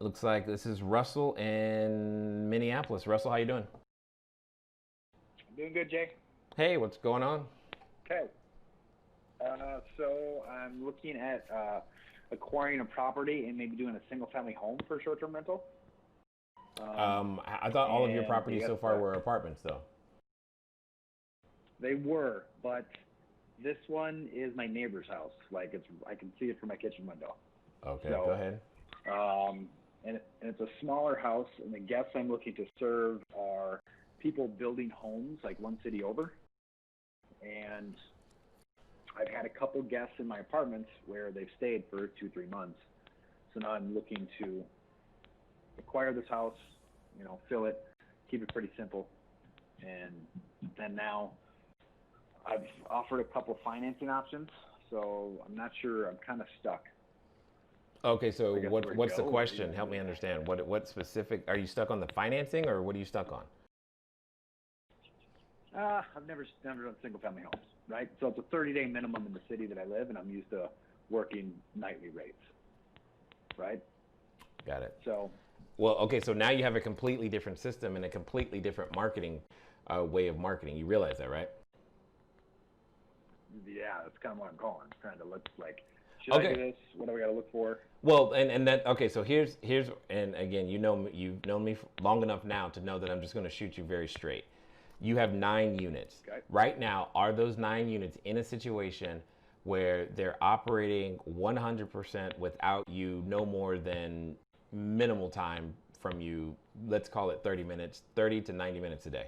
Looks like this is Russell in Minneapolis. Russell, how you doing? I'm doing good, Jay. Hey, what's going on? Okay. So I'm looking at acquiring a property and maybe doing a single-family home for short-term rental. I thought all of your And properties so far were apartments, though. they were, but this one is my neighbor's house. Like I can see it from my kitchen window. Okay, So, go ahead. And it's a smaller house, and the guests I'm looking to serve are people building homes like one city over. And I've had a couple guests in my apartments where they've stayed for 2-3 months. So now I'm looking to acquire this house, fill it, keep it pretty simple. And then now I've offered a couple financing options, so I'm not sure. I'm kind of stuck. Okay, so I guess where to what's the go. question? Help me understand. What specific, are you stuck on the financing, or what are you stuck on? I've never done single-family homes, right? So it's a 30-day minimum in the city that I live, and I'm used to working nightly rates, right? Got it. So, Well, okay, so now you have a completely different system and a completely different marketing way of marketing. You realize that, right? yeah, that's kind of what I'm going. I'm trying to look like, should I do this? What do I got to look for? Well, and that, okay, so here's and again, you've known me long enough now to know that I'm just going to shoot you very straight. You have 9 units. Okay. Right now, are those 9 units in a situation where they're operating 100% without you no more than minimal time from you, let's call it 30 to 90 minutes a day?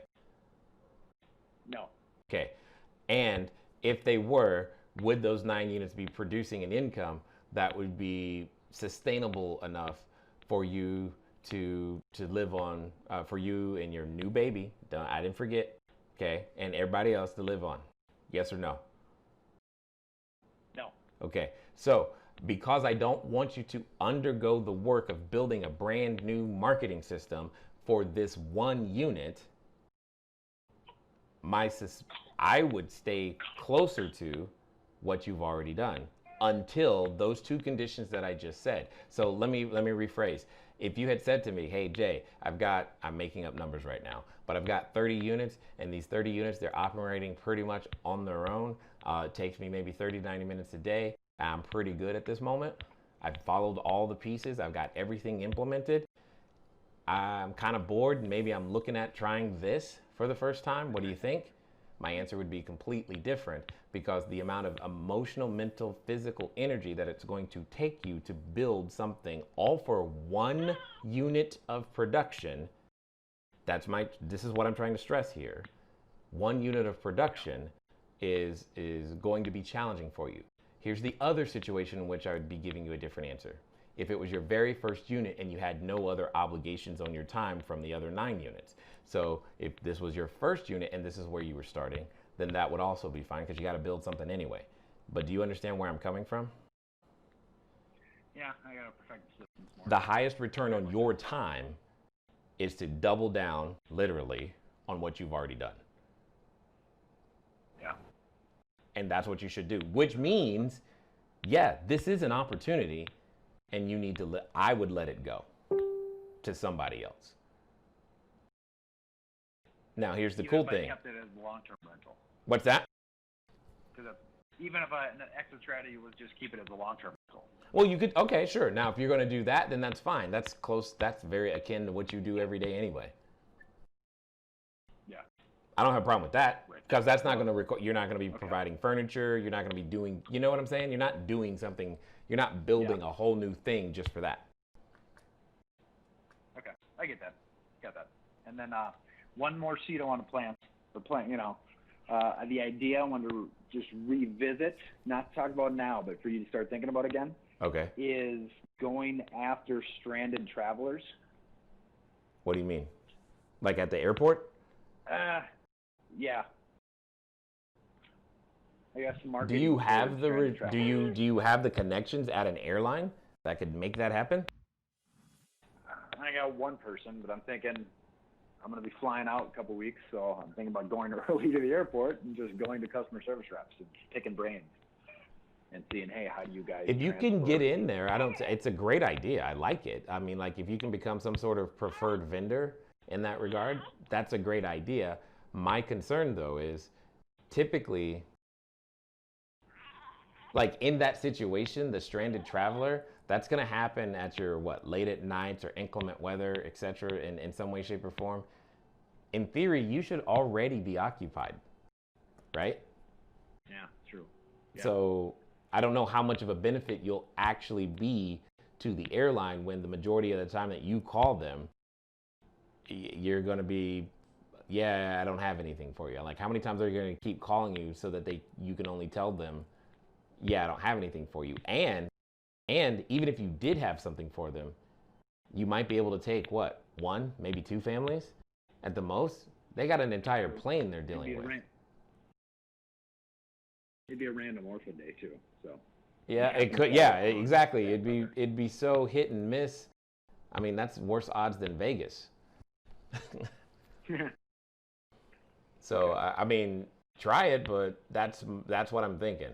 No. Okay. And if they were, would those 9 units be producing an income that would be sustainable enough for you to live on, for you and your new baby, I didn't forget, okay, and everybody else to live on? Yes or no? No. Okay, so because I don't want you to undergo the work of building a brand new marketing system for this one unit, I would stay closer to what you've already done until those 2 conditions that I just said. So let me rephrase. If you had said to me, hey Jay, I'm making up numbers right now, but I've got 30 units, and these 30 units, they're operating pretty much on their own. It takes me maybe 30, 90 minutes a day. I'm pretty good at this moment. I've followed all the pieces. I've got everything implemented. I'm kind of bored, and maybe I'm looking at trying this for the first time. What do you think? My answer would be completely different, because the amount of emotional, mental, physical energy that it's going to take you to build something all for 1 unit of production. This is what I'm trying to stress here. 1 unit of production is going to be challenging for you. Here's the other situation in which I would be giving you a different answer. If it was your very first unit and you had no other obligations on your time from the other 9 units. So if this was your first unit and this is where you were starting, then that would also be fine, because you got to build something anyway. But do you understand where I'm coming from? Yeah, I got to perfect the systems more. The highest return on your time is to double down, literally, on what you've already done. Yeah. And that's what you should do, which means, yeah, this is an opportunity, and you need to I would let it go to somebody else. Now, here's the cool thing. Even if I kept it as long-term rental. What's that? Because even if an exit strategy was just keep it as a long-term rental. Well, you could, okay, sure. Now, if you're going to do that, then that's fine. That's close. That's very akin to what you do every day anyway. Yeah. I don't have a problem with that, because that's not going to you're not going to be providing furniture. You're not going to be doing, you know what I'm saying? You're not doing something. You're not building a whole new thing just for that. Okay, I get that. Got that. And then one more seed I want to plant. The idea I want to just revisit, not talk about now, but for you to start thinking about again. Okay. Is going after stranded travelers. What do you mean? Like at the airport? Yeah. I guess Do you have the connections at an airline that could make that happen? I got one person, but I'm thinking I'm going to be flying out a couple weeks, so I'm thinking about going early to the airport and just going to customer service reps and picking brains and seeing, hey, how do you guys If you can transfer? get in there, it's a great idea. I like it. I mean, like if you can become some sort of preferred vendor in that regard, that's a great idea. My concern though is typically like in that situation, the stranded traveler, that's going to happen at your late at nights or inclement weather, etc. In some way, shape, or form. In theory, you should already be occupied, right? Yeah, true. Yeah. So I don't know how much of a benefit you'll actually be to the airline when the majority of the time that you call them, you're going to be, yeah, I don't have anything for you. Like how many times are you going to keep calling you so that you can only tell them, yeah, I don't have anything for you. And even if you did have something for them, you might be able to take one, maybe two families at the most. They got an entire plane they're dealing with. It'd be a random orphan day too. So yeah, it could. Yeah, exactly. It'd be so hit and miss. I mean, that's worse odds than Vegas. So I mean, try it, but that's what I'm thinking.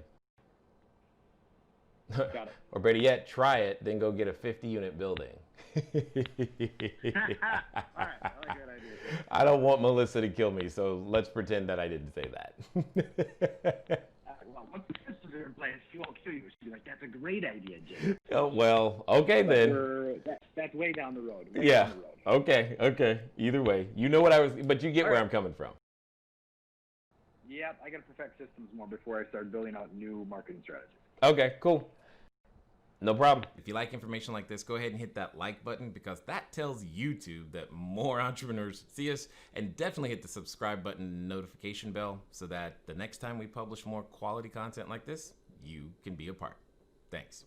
Got it. Or better yet, try it, then go get a 50-unit building. All right, I like that idea. I don't want Melissa to kill me, so let's pretend that I didn't say that. Well, once the systems are in place, she won't kill you. She'll be like, "That's a great idea, Jay." Oh well, okay But then. that's way down the road. Yeah. Down the road. Okay. Either way, you know what I was, but you get where I'm coming from. Yep, I got to perfect systems more before I start building out new marketing strategies. Okay, cool. No problem. If you like information like this, go ahead and hit that like button because that tells YouTube that more entrepreneurs see us, and definitely hit the subscribe button and notification bell so that the next time we publish more quality content like this, you can be a part. Thanks.